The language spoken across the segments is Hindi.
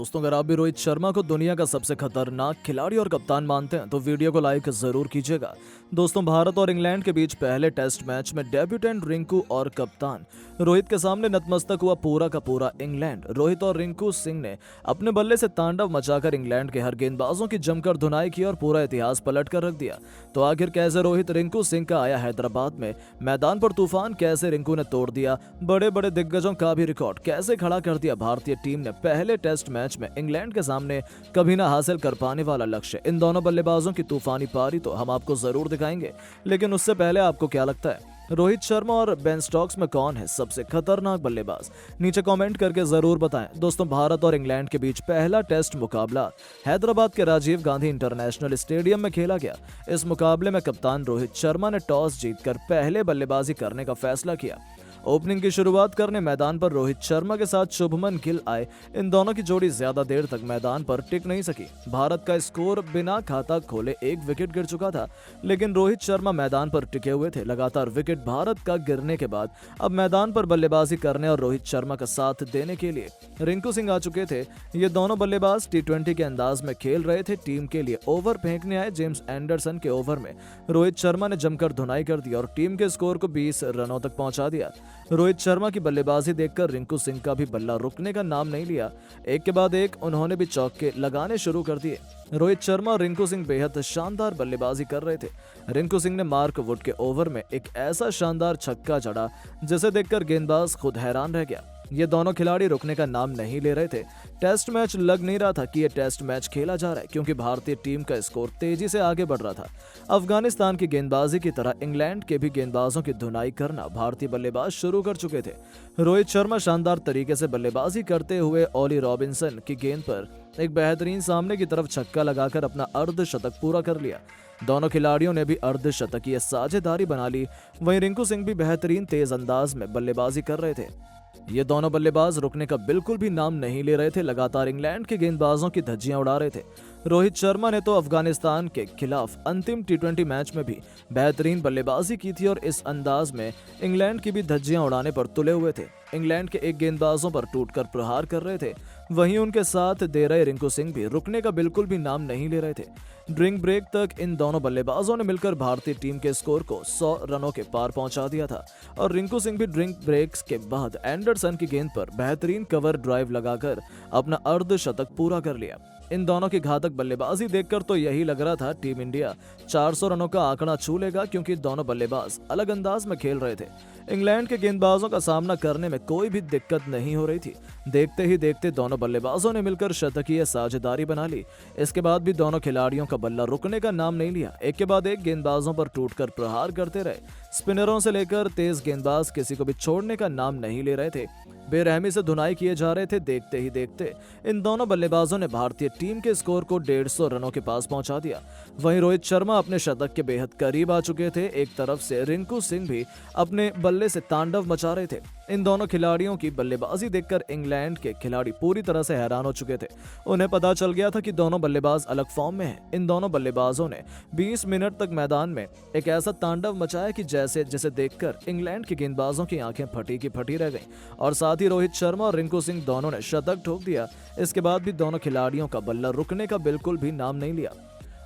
दोस्तों, अगर आप भी रोहित शर्मा को दुनिया का सबसे खतरनाक खिलाड़ी और कप्तान मानते हैं तो वीडियो को लाइक जरूर कीजिएगा। दोस्तों, भारत और इंग्लैंड के बीच पहले टेस्ट मैच में डेब्यूटेंट रिंकू और कप्तान रोहित के सामने नतमस्तक हुआ पूरा का पूरा इंग्लैंड। रोहित और रिंकू सिंह ने अपने बल्ले से तांडव मचाकर इंग्लैंड के हर गेंदबाजों की जमकर धुनाई की और पूरा इतिहास पलट कर रख दिया। तो आखिर कैसे रोहित रिंकू सिंह का आया हैदराबाद में मैदान पर तूफान, कैसे रिंकू ने तोड़ दिया बड़े बड़े दिग्गजों का भी रिकॉर्ड, कैसे खड़ा कर दिया भारतीय टीम ने पहले टेस्ट मैच में इंग्लैंड के सामने कभी ना हासिल कर पाने वाला लक्ष्य। इन दोनों बल्लेबाजों की तूफानी पारी तो हम आपको जरूर दिखाएंगे, लेकिन उससे पहले आपको क्या लगता है रोहित शर्मा और बेन स्टोक्स में कौन है सबसे खतरनाक बल्लेबाज? नीचे कमेंट करके जरूर बताएं। दोस्तों, भारत और इंग्लैंड के बीच पहला टेस्ट मुकाबला हैदराबाद के राजीव गांधी इंटरनेशनल स्टेडियम में खेला गया। इस मुकाबले में कप्तान रोहित शर्मा ने टॉस जीतकर पहले बल्लेबाजी करने का फैसला किया। ओपनिंग की शुरुआत करने मैदान पर रोहित शर्मा के साथ शुभमन गिल आए। इन दोनों की जोड़ी ज्यादा देर तक मैदान पर टिक नहीं सकी। भारत का स्कोर बिना खाता खोले एक विकेट गिर चुका था, लेकिन रोहित शर्मा मैदान पर टिके हुए थे। लगातार विकेट भारत का गिरने के बाद अब मैदान पर बल्लेबाजी करने और रोहित शर्मा का साथ देने के लिए रिंकू सिंह आ चुके थे। ये दोनों बल्लेबाज टी20 के अंदाज में खेल रहे थे। टीम के लिए ओवर फेंकने आए जेम्स एंडरसन के ओवर में रोहित शर्मा ने जमकर धुनाई कर दी और टीम के स्कोर को 20 रनों तक पहुंचा दिया। रोहित शर्मा की बल्लेबाजी देखकर रिंकू सिंह का भी बल्ला रुकने का नाम नहीं लिया। एक के बाद एक उन्होंने भी चौके लगाने शुरू कर दिए। रोहित शर्मा और रिंकू सिंह बेहद शानदार बल्लेबाजी कर रहे थे। रिंकू सिंह ने मार्क वुड के ओवर में एक ऐसा शानदार छक्का जड़ा जिसे देखकर गेंदबाज खुद हैरान रह गया। ये दोनों खिलाड़ी रुकने का नाम नहीं ले रहे थे। टेस्ट मैच लग नहीं रहा था कि ये टेस्ट मैच खेला जा रहा है, क्योंकि भारतीय टीम का स्कोर तेजी से आगे बढ़ रहा था। अफगानिस्तान की गेंदबाजी की तरह इंग्लैंड के भी गेंदबाजों की धुनाई करना भारतीय बल्लेबाज शुरू कर चुके थे। रोहित शर्मा शानदार तरीके से बल्लेबाजी करते हुए ओली रॉबिन्सन की गेंद पर एक बेहतरीन सामने की तरफ छक्का लगाकर अपना अर्धशतक पूरा कर लिया। दोनों खिलाड़ियों ने भी अर्धशतकीय साझेदारी बना ली। वहीं रिंकू सिंह भी बेहतरीन तेज अंदाज में बल्लेबाजी कर रहे थे। ये दोनों बल्लेबाज रुकने का बिल्कुल भी नाम नहीं ले रहे थे। लगातार इंग्लैंड के गेंदबाजों की धज्जियां उड़ा रहे थे। रोहित शर्मा ने तो अफगानिस्तान के खिलाफ अंतिम टी20 मैच में भी बेहतरीन बल्लेबाजी की थी और इस अंदाज में इंग्लैंड की भी धज्जियां उड़ाने पर तुले हुए थे। इंग्लैंड के एक गेंदबाजों पर टूटकर प्रहार कर रहे थे। वहीं उनके साथ दे रहे रिंकू सिंह भी रुकने का बिल्कुल भी नाम नहीं ले रहे थे। ड्रिंक ब्रेक तक इन दोनों बल्लेबाजों ने मिलकर भारतीय टीम के स्कोर को 100 रनों के पार पहुंचा दिया था और रिंकू सिंह भी ड्रिंक ब्रेक्स के बाद एंडरसन की गेंद पर बेहतरीन कवर ड्राइव लगाकर अपना अर्धशतक पूरा कर लिया। इन दोनों की घातक बल्लेबाजी देखकर तो यही लग रहा था टीम इंडिया 400 रनों का आंकड़ा छू लेगा, क्योंकि दोनों बल्लेबाज अलग अंदाज में खेल रहे थे। इंग्लैंड के गेंदबाजों का सामना करने में कोई भी दिक्कत नहीं हो रही थी। देखते ही देखते दोनों बल्लेबाजों ने मिलकर शतकीय साझेदारी बना ली। इसके बाद भी दोनों खिलाड़ियों का बल्ला रुकने का नाम नहीं लिया। एक के बाद एक गेंदबाजों पर टूटकर प्रहार करते रहे। स्पिनरों से लेकर तेज गेंदबाज किसी को भी छोड़ने का नाम नहीं ले रहे थे। बेरहमी से धुनाई किए जा रहे थे। देखते ही देखते इन दोनों बल्लेबाजों ने भारतीय टीम के स्कोर को 150 रनों के पास पहुंचा दिया। वहीं रोहित शर्मा अपने शतक के बेहद करीब आ चुके थे। एक तरफ से रिंकू सिंह भी अपने बल्ले से तांडव मचा रहे थे। इन दोनों खिलाड़ियों की बल्लेबाजी देखकर इंग्लैंड के खिलाड़ी पूरी तरह से हैरान हो चुके थे। उन्हें पता चल गया था कि दोनों बल्लेबाज अलग फॉर्म में हैं। इन दोनों बल्लेबाजों ने 20 मिनट तक मैदान में एक ऐसा तांडव मचाया कि जिसे देखकर इंग्लैंड के गेंदबाजों की आंखें फटी की फटी रह गईं और साथ ही रोहित शर्मा और रिंकू सिंह दोनों ने शतक ठोक दिया। इसके बाद भी दोनों खिलाड़ियों का बल्ला रुकने का बिल्कुल भी नाम नहीं लिया।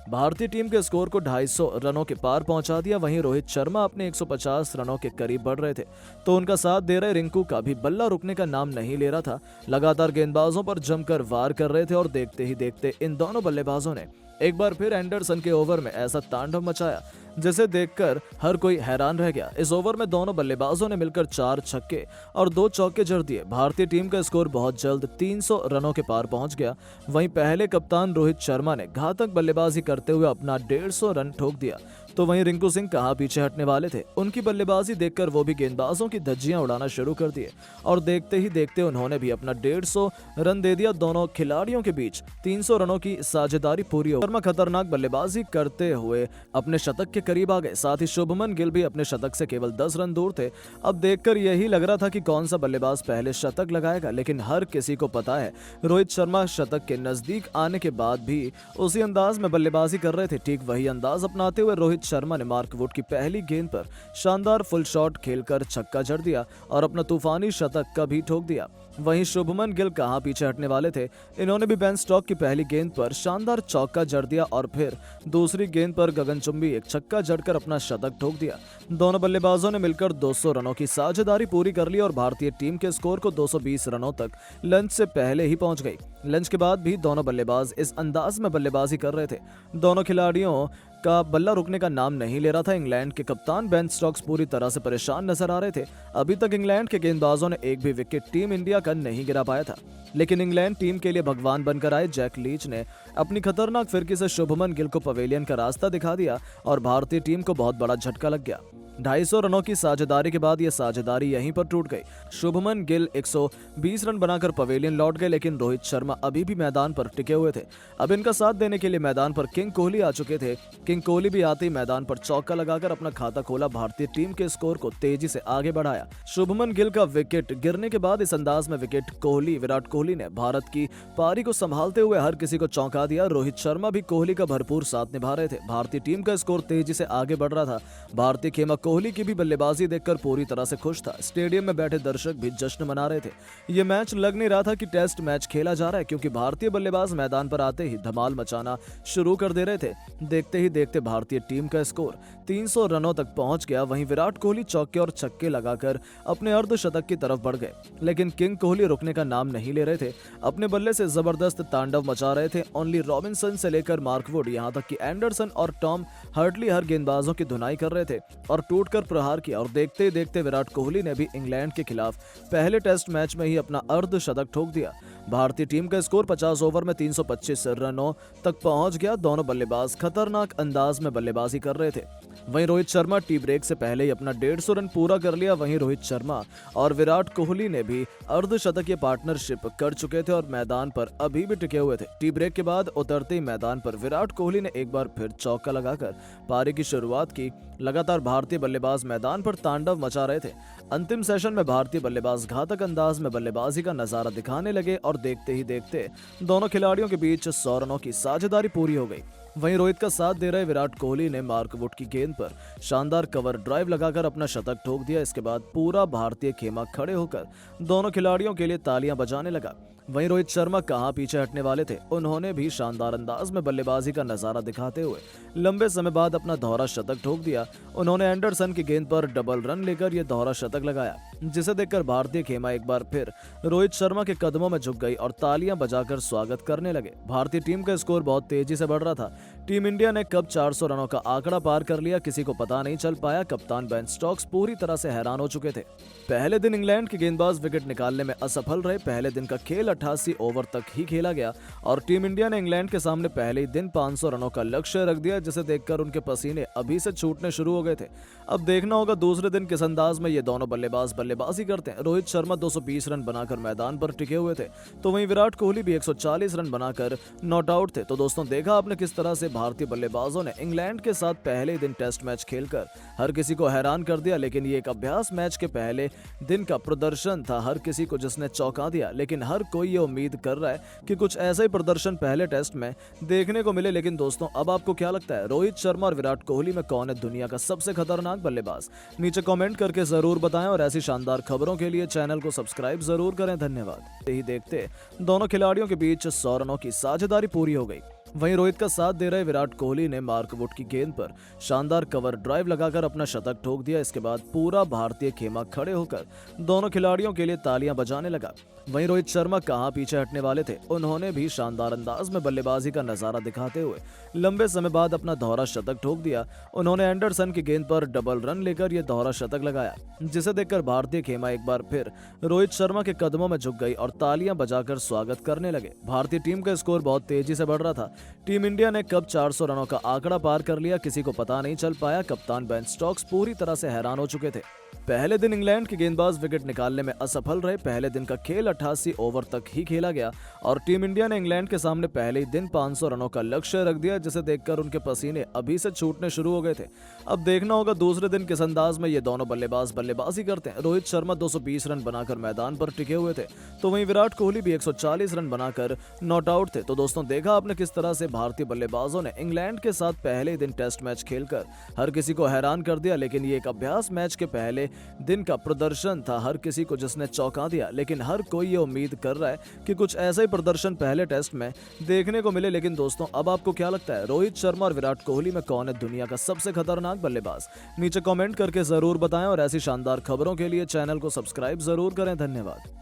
भारतीय टीम के स्कोर को 250 रनों के पार पहुंचा दिया। वहीं रोहित शर्मा अपने 150 रनों के करीब बढ़ रहे थे, तो उनका साथ दे रहे रिंकू का भी बल्ला रुकने का नाम नहीं ले रहा था। लगातार गेंदबाजों पर जमकर वार कर रहे थे और देखते ही देखते इन दोनों बल्लेबाजों ने एक बार फिर एंडरसन के ओवर में ऐसा तांडव मचाया जिसे देखकर हर कोई हैरान रह गया। इस ओवर में दोनों बल्लेबाजों ने मिलकर 4 छक्के और 2 चौके जड़ दिए। भारतीय टीम का स्कोर बहुत जल्द 300 रनों के पार पहुंच गया। वहीं पहले कप्तान रोहित शर्मा ने घातक बल्लेबाजी करते हुए अपना 150 रन ठोक दिया, तो वहीं रिंकू सिंह कहां पीछे हटने वाले थे। उनकी बल्लेबाजी देखकर वो भी गेंदबाजों की धज्जियां उड़ाना शुरू कर दिए और देखते ही देखते उन्होंने भी अपना 150 रन दे दिया। दोनों खिलाड़ियों के बीच 300 रनों की साझेदारी पूरी हो। शर्मा खतरनाक बल्लेबाजी करते हुए अपने शतक के करीब आ गए। साथ ही शुभमन गिल भी अपने शतक से केवल 10 रन दूर थे। अब देखकर यही लग रहा था कि कौन सा बल्लेबाज पहले शतक लगाएगा, लेकिन हर किसी को पता है रोहित शर्मा शतक के नजदीक आने के बाद भी उसी अंदाज में बल्लेबाजी कर रहे थे। ठीक वही अंदाज अपनाते हुए रोहित शर्मा ने मार्क वुड की पहली गेंद पर शानदार फुल शॉट खेलकर छक्का जड़ दिया और अपना तूफानी शतक का भी ठोक दिया। वहीं शुभमन गिल कहां पीछे हटने वाले थे, इन्होंने भी बेन स्टोक्स की पहली गेंद पर शानदार चौका जड़ दिया और फिर दूसरी गेंद पर गगनचुंबी एक छक्का जड़कर अपना शतक ठोक दिया। दोनों बल्लेबाजों ने मिलकर 200 रनों की साझेदारी पूरी कर ली और भारतीय टीम के स्कोर को 220 रनों तक लंच से पहले ही पहुंच गई। लंच के बाद भी दोनों बल्लेबाज इस अंदाज में बल्लेबाजी कर रहे थे। दोनों खिलाड़ियों का बल्ला रुकने का नाम नहीं ले रहा था। इंग्लैंड के कप्तान बेन स्टोक्स पूरी तरह से परेशान नजर आ रहे थे। अभी तक इंग्लैंड के गेंदबाजों ने एक भी विकेट टीम इंडिया का नहीं गिरा पाया था, लेकिन इंग्लैंड टीम के लिए भगवान बनकर आए जैक लीच ने अपनी खतरनाक फिरकी से शुभमन गिल को पवेलियन का रास्ता दिखा दिया और भारतीय टीम को बहुत बड़ा झटका लग गया। 250 रनों की साझेदारी के बाद यह साझेदारी यहीं पर टूट गई। शुभमन गिल 120 रन बनाकर पवेलियन लौट गए, लेकिन रोहित शर्मा अभी भी मैदान पर टिके हुए थे। अब इनका साथ देने के लिए मैदान पर किंग कोहली आ चुके थे। किंग कोहली भी आते ही मैदान पर चौका लगाकर अपना खाता खोला, भारतीय टीम के स्कोर को तेजी से आगे बढ़ाया। शुभमन गिल का विकेट गिरने के बाद इस अंदाज में विराट कोहली ने भारत की पारी को संभालते हुए हर किसी को चौंका दिया। रोहित शर्मा भी कोहली का भरपूर साथ निभा रहे थे। भारतीय टीम का स्कोर तेजी से आगे बढ़ रहा था। भारतीय खेमा कोहली की भी बल्लेबाजी देखकर पूरी तरह से खुश था। स्टेडियम में बैठे दर्शक भी जश्न मना रहे थे। यह मैच लग नहीं रहा था कि टेस्ट मैच खेला जा रहा है, क्योंकि भारतीय बल्लेबाज मैदान पर आते ही धमाल मचाना शुरू कर दे रहे थे। देखते ही देखते भारतीय टीम का स्कोर 300 रनों तक पहुंच गया। वहीं विराट कोहली चौके और छक्के लगाकर अपने अर्धशतक की तरफ बढ़ गए, लेकिन किंग कोहली रुकने का नाम नहीं ले रहे थे। अपने बल्ले से जबरदस्त तांडव मचा रहे थे। ओनली रॉबिन्सन से लेकर मार्क वुड, यहां तक कि एंडरसन और टॉम हर्टली हर गेंदबाजों की धुनाई कर रहे थे और टूटकर प्रहार किया। और देखते ही देखते विराट कोहली ने भी इंग्लैंड के खिलाफ पहले टेस्ट मैच में ही अपना अर्धशतक ठोक दिया। भारतीय टीम का स्कोर 50 ओवर में 325 रनों तक पहुंच गया। दोनों बल्लेबाज खतरनाक अंदाज में बल्लेबाजी कर रहे थे। वहीं रोहित शर्मा टी ब्रेक से पहले ही अपना 150 रन पूरा कर लिया। वहीं रोहित शर्मा और विराट कोहली ने भी अर्धशतकीय पार्टनरशिप कर चुके थे और मैदान पर अभी भी टिके हुए थे। टी ब्रेक के बाद उतरते ही मैदान पर विराट कोहली ने एक बार फिर चौका लगाकर पारी की शुरुआत की। लगातार भारतीय बल्लेबाज मैदान पर तांडव मचा रहे थे। अंतिम सेशन में भारतीय बल्लेबाज घातक अंदाज में बल्लेबाजी का नजारा दिखाने लगे और देखते ही देखते दोनों खिलाड़ियों के बीच 100 रनों की साझेदारी पूरी हो गई। वहीं रोहित का साथ दे रहे विराट कोहली ने मार्क वुड की गेंद पर शानदार कवर ड्राइव लगाकर अपना शतक ठोक दिया। इसके बाद पूरा भारतीय खेमा खड़े होकर दोनों खिलाड़ियों के लिए तालियां बजाने लगा। वहीं रोहित शर्मा कहां पीछे हटने वाले थे, उन्होंने भी शानदार अंदाज में बल्लेबाजी का नजारा दिखाते हुए लंबे समय बाद अपना दोहरा शतक ठोक दिया। उन्होंने एंडरसन की गेंद पर डबल रन लेकर यह दोहरा शतक लगाया, जिसे देखकर भारतीय खेमा एक बार फिर रोहित शर्मा के कदमों में झुक गई और तालियां बजाकर स्वागत करने लगे। भारतीय टीम का स्कोर बहुत तेजी से बढ़ रहा था। टीम इंडिया ने कब 400 रनों का आंकड़ा पार कर लिया, किसी को पता नहीं चल पाया। कप्तान बेन स्टोक्स पूरी तरह से हैरान हो चुके थे। पहले दिन इंग्लैंड के गेंदबाज विकेट निकालने में असफल रहे। पहले दिन का खेल 88 ओवर तक ही खेला गया और टीम इंडिया ने इंग्लैंड के सामने पहले ही दिन 500 रनों का लक्ष्य रख दिया, जिसे देखकर उनके पसीने अभी से छूटने शुरू हो गए थे। अब देखना होगा दूसरे दिन किस अंदाज में ये दोनों बल्लेबाज बल्लेबाजी करते हैं। रोहित शर्मा 220 रन बनाकर मैदान पर टिके हुए थे, तो वहीं विराट कोहली भी 140 रन बनाकर नॉट आउट थे। तो दोस्तों, देखा आपने किस तरह से भारतीय बल्लेबाजों ने इंग्लैंड के साथ पहले ही दिन टेस्ट मैच खेलकर हर किसी को हैरान कर दिया। लेकिन ये एक अभ्यास मैच के पहले दिन का प्रदर्शन था, हर किसी को जिसने चौंका दिया। लेकिन हर कोई ये उम्मीद कर रहा है कि कुछ ऐसा ही प्रदर्शन पहले टेस्ट में देखने को मिले। लेकिन दोस्तों, अब आपको क्या लगता है, रोहित शर्मा और विराट कोहली में कौन है दुनिया का सबसे खतरनाक बल्लेबाज? नीचे कमेंट करके जरूर बताएं और ऐसी शानदार खबरों के लिए चैनल को सब्सक्राइब जरूर करें। धन्यवाद। यही देखते दोनों खिलाड़ियों के बीच 100 रनों की साझेदारी पूरी हो गई। वहीं रोहित का साथ दे रहे विराट कोहली ने मार्क वुड की गेंद पर शानदार कवर ड्राइव लगाकर अपना शतक ठोक दिया। इसके बाद पूरा भारतीय खेमा खड़े होकर दोनों खिलाड़ियों के लिए तालियां बजाने लगा। वहीं रोहित शर्मा कहां पीछे हटने वाले थे, उन्होंने भी शानदार अंदाज में बल्लेबाजी का नजारा दिखाते हुए लंबे समय बाद अपना दोहरा शतक ठोक दिया। उन्होंने एंडरसन की गेंद पर डबल रन लेकर यह दोहरा शतक लगाया, जिसे देखकर भारतीय खेमा एक बार फिर रोहित शर्मा के कदमों में झुक गई और तालियां बजाकर स्वागत करने लगे। भारतीय टीम का स्कोर बहुत तेजी से बढ़ रहा था। टीम इंडिया ने कब 400 रनों का आंकड़ा पार कर लिया, किसी को पता नहीं चल पाया। कप्तान बेन स्टोक्स पूरी तरह से हैरान हो चुके थे। पहले दिन इंग्लैंड के गेंदबाज विकेट निकालने में असफल रहे। पहले दिन का खेल 88 ओवर तक ही खेला गया और टीम इंडिया ने इंग्लैंड के सामने पहले ही दिन 500 रनों का लक्ष्य रख दिया, जिसे देखकर उनके पसीने अभी से छूटने शुरू हो गए थे। अब देखना होगा दूसरे दिन किस अंदाज में ये दोनों बल्लेबाज बल्लेबाजी करते हैं। रोहित शर्मा 220 रन बनाकर मैदान पर टिके हुए थे, तो वहीं विराट कोहली भी 140 रन बनाकर नॉट आउट थे। तो दोस्तों, देखा आपने किस तरह से भारतीय बल्लेबाजों ने इंग्लैंड के साथ पहले ही दिन टेस्ट मैच खेलकर हर किसी को हैरान कर दिया। लेकिन ये एक अभ्यास मैच के पहले दिन का प्रदर्शन था हर किसी को जिसने चौंका दिया, लेकिन हर कोई ये उम्मीद कर रहा है कि कुछ ऐसा ही प्रदर्शन पहले टेस्ट में देखने को मिले। लेकिन दोस्तों, अब आपको क्या लगता है, रोहित शर्मा और विराट कोहली में कौन है दुनिया का सबसे खतरनाक बल्लेबाज? नीचे कमेंट करके जरूर बताएं और ऐसी शानदार खबरों के लिए चैनल को सब्सक्राइब जरूर करें। धन्यवाद।